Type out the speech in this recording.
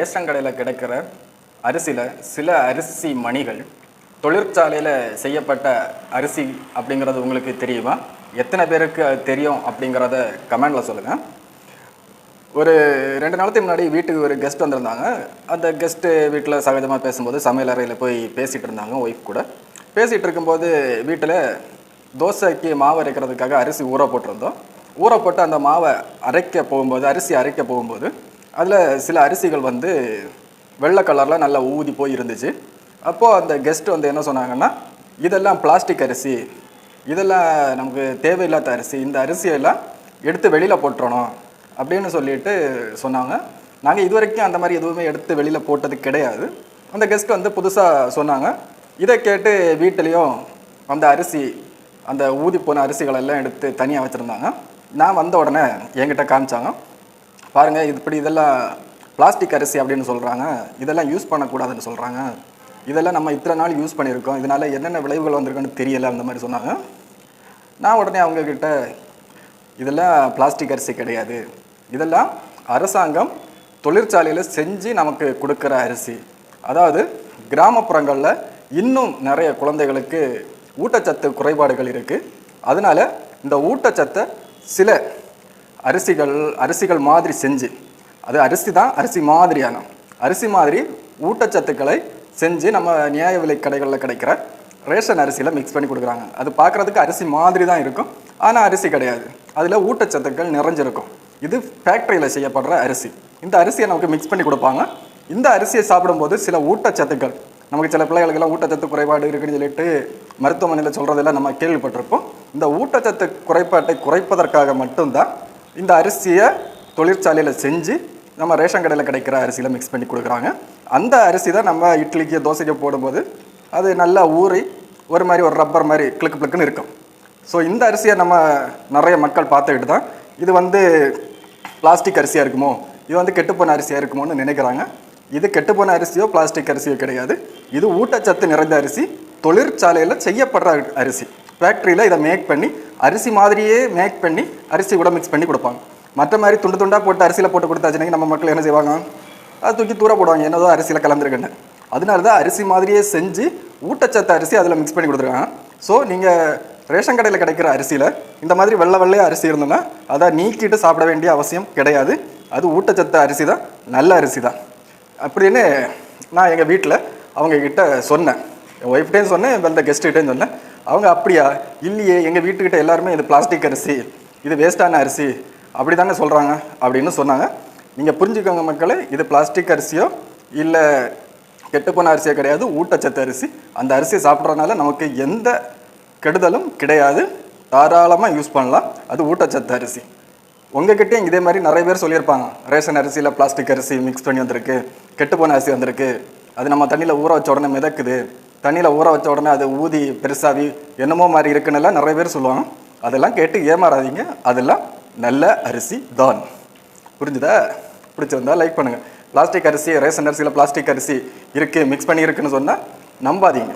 Ration கடையில் கிடைக்கிற அரிசியில் சில அரிசி மணிகள் தொழிற்சாலையில் செய்யப்பட்ட அரிசி அப்படிங்கிறது உங்களுக்கு தெரியுமா? எத்தனை பேருக்கு அது தெரியும் அப்படிங்கிறத கமெண்டில் சொல்லுங்கள். ஒரு 2 நாளுக்கு முன்னாடி வீட்டுக்கு ஒரு கெஸ்ட் வந்திருந்தாங்க. அந்த கெஸ்ட்டு வீட்டில் சகஜமாக பேசும்போது சமையல் அறையில் போய் பேசிகிட்டு இருந்தாங்க ஒய்ஃப் கூட. பேசிகிட்டு இருக்கும்போது வீட்டில் தோசைக்கு மாவு அரைக்கிறதுக்காக அரிசி ஊற போட்டிருந்தோம். ஊற போட்டு அந்த மாவை அரிசி அரைக்க போகும்போது அதில் சில அரிசிகள் வெள்ளை கலரில் நல்லா ஊதி போய் இருந்துச்சு. அப்போது அந்த கெஸ்ட் என்ன சொன்னாங்கன்னா, இதெல்லாம் பிளாஸ்டிக் அரிசி, இதெல்லாம் நமக்கு தேவையில்லாத அரிசி, இந்த அரிசியெல்லாம் எடுத்து வெளியில் போட்டுறணும் அப்படின்னு சொல்லிட்டு சொன்னாங்க. நாங்கள் இது வரைக்கும் அந்த மாதிரி எதுவுமே எடுத்து வெளியில் போட்டது கிடையாது. அந்த கெஸ்ட் புதுசாக சொன்னாங்க. இதை கேட்டு வீட்டிலையும் அந்த ஊதி போன அரிசிகளெல்லாம் எடுத்து தனியாக வச்சுருந்தாங்க. நான் வந்த உடனே என்கிட்ட காமிச்சாங்க. பாருங்கள், இதெல்லாம் பிளாஸ்டிக் அரிசி அப்படின்னு சொல்கிறாங்க, இதெல்லாம் யூஸ் பண்ணக்கூடாதுன்னு சொல்கிறாங்க, இதெல்லாம் நம்ம இத்தனை நாள் யூஸ் பண்ணியிருக்கோம், இதனால் என்னென்ன விளைவுகள் வந்திருக்குன்னு தெரியலை அந்த மாதிரி சொன்னாங்க. நான் உடனே அவங்கக்கிட்ட இதெல்லாம் பிளாஸ்டிக் அரிசி கிடையாது, இதெல்லாம் அரசாங்கம் தொழிற்சாலையில் செஞ்சு நமக்கு கொடுக்குற அரிசி. அதாவது கிராமப்புறங்களில் இன்னும் நிறைய குழந்தைகளுக்கு ஊட்டச்சத்து குறைபாடுகள் இருக்குது. அதனால் இந்த ஊட்டச்சத்தை சில அரிசிகள் மாதிரி செஞ்சு, அது அரிசி தான், அரிசி மாதிரி ஊட்டச்சத்துக்களை செஞ்சு நம்ம நியாய விலை கடைகளில் கிடைக்கிற ரேஷன் அரிசியில் மிக்ஸ் பண்ணி கொடுக்குறாங்க. அது பார்க்குறதுக்கு அரிசி மாதிரி தான் இருக்கும், ஆனால் அரிசி கிடையாது. அதில் ஊட்டச்சத்துக்கள் நிறைஞ்சிருக்கும். இது ஃபேக்ட்ரியில் செய்யப்படுற அரிசி. இந்த அரிசியை நமக்கு மிக்ஸ் பண்ணி கொடுப்பாங்க. இந்த அரிசியை சாப்பிடும்போது சில ஊட்டச்சத்துக்கள், நமக்கு சில பிள்ளைகளுக்கெல்லாம் ஊட்டச்சத்து குறைபாடு இருக்குன்னு சொல்லிட்டு மருத்துவமனையில் சொல்கிறதெல்லாம் நம்ம கேள்விப்பட்டிருப்போம். இந்த ஊட்டச்சத்து குறைபாட்டை குறைப்பதற்காக மட்டும்தான் இந்த அரிசியை தொழிற்சாலையில் செஞ்சு நம்ம ரேஷன் கடையில் கிடைக்கிற அரிசியில் மிக்ஸ் பண்ணி கொடுக்குறாங்க. அந்த அரிசி தான் நம்ம இட்லிக்கு தோசைக்கு போடும்போது அது நல்லா ஊறி ஒரு ரப்பர் மாதிரி கிளுக்குன்னு இருக்கும். ஸோ இந்த அரிசியை நம்ம நிறைய மக்கள் பார்த்துக்கிட்டு தான் இது பிளாஸ்டிக் அரிசியாக இருக்குமோ, இது கெட்டுப்போன அரிசியாக இருக்குமோன்னு நினைக்கிறாங்க. இது கெட்டுப்போன அரிசியோ பிளாஸ்டிக் அரிசியோ கிடையாது. இது ஊட்டச்சத்து நிறைந்த அரிசி, தொழிற்சாலையில் செய்யப்படுற அரிசி. ஃபேக்ட்ரியில் இதை அரிசி மாதிரியே மேக் பண்ணி அரிசி கூட மிக்ஸ் பண்ணி கொடுப்பாங்க. மற்ற மாதிரி துண்டு துண்டாக போட்டு அரிசியில் போட்டு கொடுத்தாச்சுன்னா நம்ம மக்கள் என்ன செய்வாங்க? அதை தூக்கி தூர போடுவாங்க, என்னதோ அரிசியில் கலந்துருக்குன்னு. அதனால தான் அரிசி மாதிரியே செஞ்சு ஊட்டச்சத்து அரிசி அதில் மிக்ஸ் பண்ணி கொடுத்துருக்காங்க. ஸோ நீங்கள் ரேஷன் கடையில் கிடைக்கிற அரிசியில் இந்த மாதிரி வெள்ளையாக அரிசி இருந்தோன்னா அதை நீக்கிட்டு சாப்பிட வேண்டிய அவசியம் கிடையாது. அது ஊட்டச்சத்து அரிசி தான், நல்ல அரிசி தான் அப்படின்னு நான் எங்கள் வீட்டில் அவங்கக்கிட்ட சொன்னேன். என் ஒய்ஃப்கிட்டையும் சொன்னேன், அந்த கெஸ்ட்டுக்கிட்டையும் சொன்னேன். அவங்க அப்படியா, இல்லையே, எங்கள் வீட்டுக்கிட்ட எல்லாருமே இது பிளாஸ்டிக் அரிசி, இது வேஸ்டான அரிசி அப்படி தானே சொல்கிறாங்க அப்படின்னு சொன்னாங்க. நீங்கள் புரிஞ்சுக்கோங்க மக்களே, இது பிளாஸ்டிக் அரிசியோ இல்லை கெட்டுப்போன அரிசியோ கிடையாது, ஊட்டச்சத்து அரிசி. அந்த அரிசியை சாப்பிட்றதுனால நமக்கு எந்த கெடுதலும் கிடையாது, தாராளமாக யூஸ் பண்ணலாம். அது ஊட்டச்சத்து அரிசி. உங்ககிட்டையும் இதே மாதிரி நிறைய பேர் சொல்லியிருப்பாங்க, ரேஷன் அரிசியில் பிளாஸ்டிக் அரிசி மிக்ஸ் பண்ணி வந்திருக்கு, கெட்டுப்போன அரிசி வந்திருக்கு, அது நம்ம தண்ணியில் ஊற வச்ச உடனே மிதக்குது, தண்ணியில் ஊற வச்ச உடனே அது ஊதி பெருசாகி என்னமோ மாதிரி இருக்குன்னெல்லாம் நிறைய பேர் சொல்லுவாங்க. அதெல்லாம் கேட்டு ஏமாறாதீங்க, அதெல்லாம் நல்ல அரிசி தான். புரிஞ்சுதா? பிடிச்சிருந்தா லைக் பண்ணுங்கள். பிளாஸ்டிக் அரிசி, ரேஷன் அரிசியில் பிளாஸ்டிக் அரிசி இருக்குது, மிக்ஸ் பண்ணி இருக்குன்னு சொன்னால் நம்பாதீங்க.